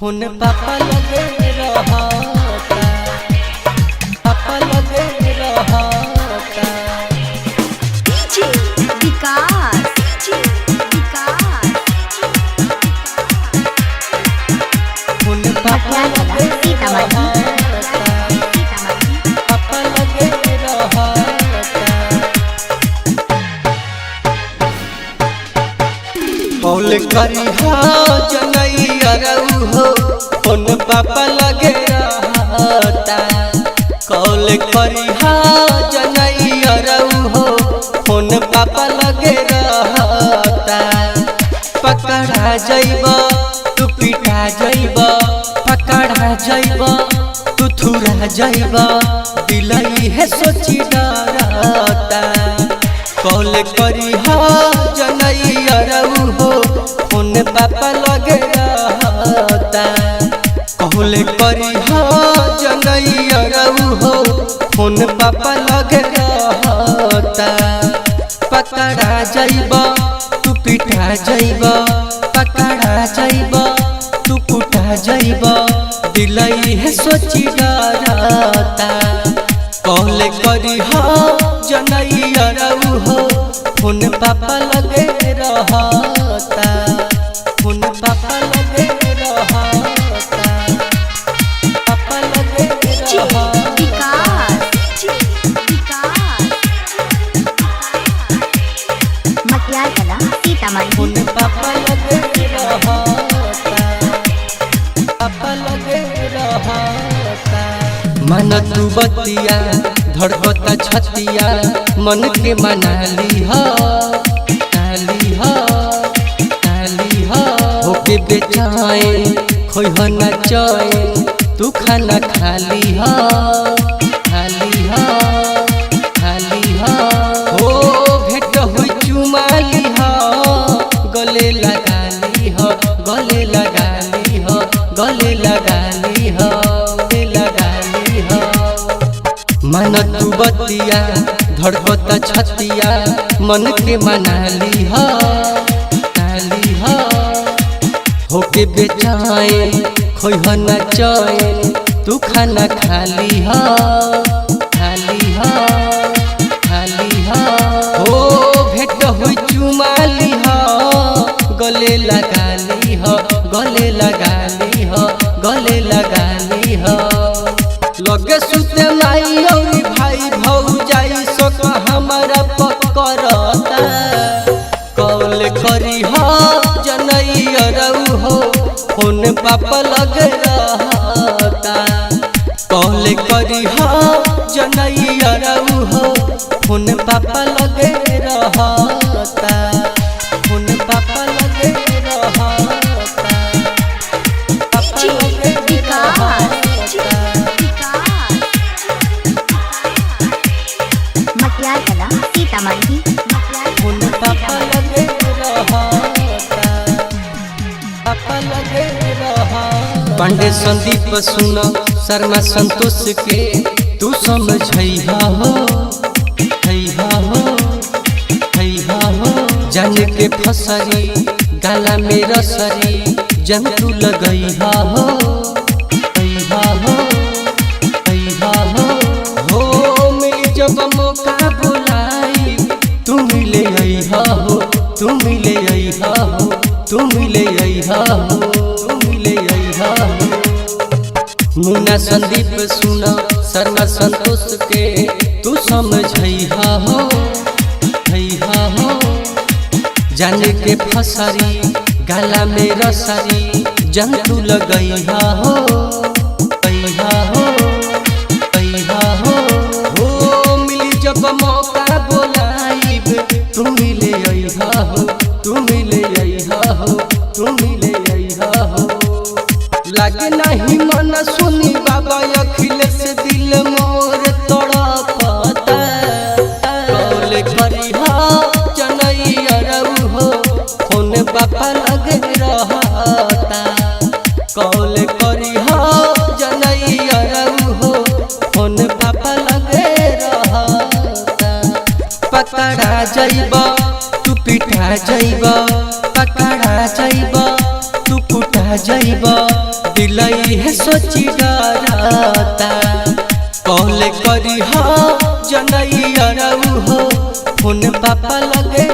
Phone पापा लगे रहता, पापा लगे रहता। डीजे विकास, फोन पापा लगे रहता, पापा लगे रहता। कॉल करी जनैया रहू हो, फोन पापा लगे रहता। कॉल करी जनैया रहू हो, फोन पापा लगे रहता। पकड़ा जइब तू पिटा जइब, पकड़ा जइब तू थुरा जइब, दिलई है सोची डरता। कॉल करी जनैया रहू हो, फोन पापा लगे रहता। कॉल करी जनैया रहू हो, फोन पापा लगे रहता। पकड़ा जइब तू पिटा जइब, पकड़ा जइब तू कुटा जइब, दिलई है सोची डरता। कॉल करी जनैया रहू हो, फोन पापा लगे रहता, फोन पापा लगे रहता, पापा लगे रहता। फोन पापा लगे रहता, पापा लगे रहता। मन तू बतिया धड़कता छतिया, मन के मना ली होके बेचैन खोई न चैन, तू खाना खाली हो भेट हुई चुमाली गले लगाली गले लगाली गले लगाली लगाली। मन तू बतिया धड़कता छतिया, मन के मनाली होके बेचैन खोई न चैन, तू खाना खाली हो भेट हुई चुमाली गले लगाली गले लगाली गले लगाली। लगे सुते माई और भाई भौजाई सोक हमारा पकड़ता। कॉल करी जनैया रहू हो, फोन पापा लगे रहता। कॉल करी जनैया रहू हो, फोन पापा लगे रहता, फोन पापा लगे रहता, पापा लगे रहता। फोन पापा लगे रहता, पापा लगे रहता। पांडे संदीप सुन शर्मा संतोष के तू समझैहा हो, जान के फसरी गाला में रसरी, जंतु लगैहा हो मिली जब मौका बुलाई, तू मिले अइहा हो, तू मिले अइहा हो, तू मिले अइहा हो, तू मिले अइहा हो। मुन्ना संदीप सुना शर्मा संतोष के तू समझैहा हो, जान के फसरी गाला में रसरी, जंतु लगैहा हो मिली जब मौका बोलाइब, तू मिले अइहा हो, तू मिले अइहा हो, तू मिले अइहा हो। लागे नहीं मन सुनी बाबा अखिलेश दिल मोर तड़पता। कॉल करी जनैया रहू हो, फोन पापा लगे रहता। कॉल करी जनैया रहू हो, फोन पापा लगे रहता। पकड़ा जइब तू पिटा जइब, पकड़ा जइब तू कुटा जइब, दिलाई है सोची डराता कॉल करी हो जनैया रहू हो फोन पापा लगे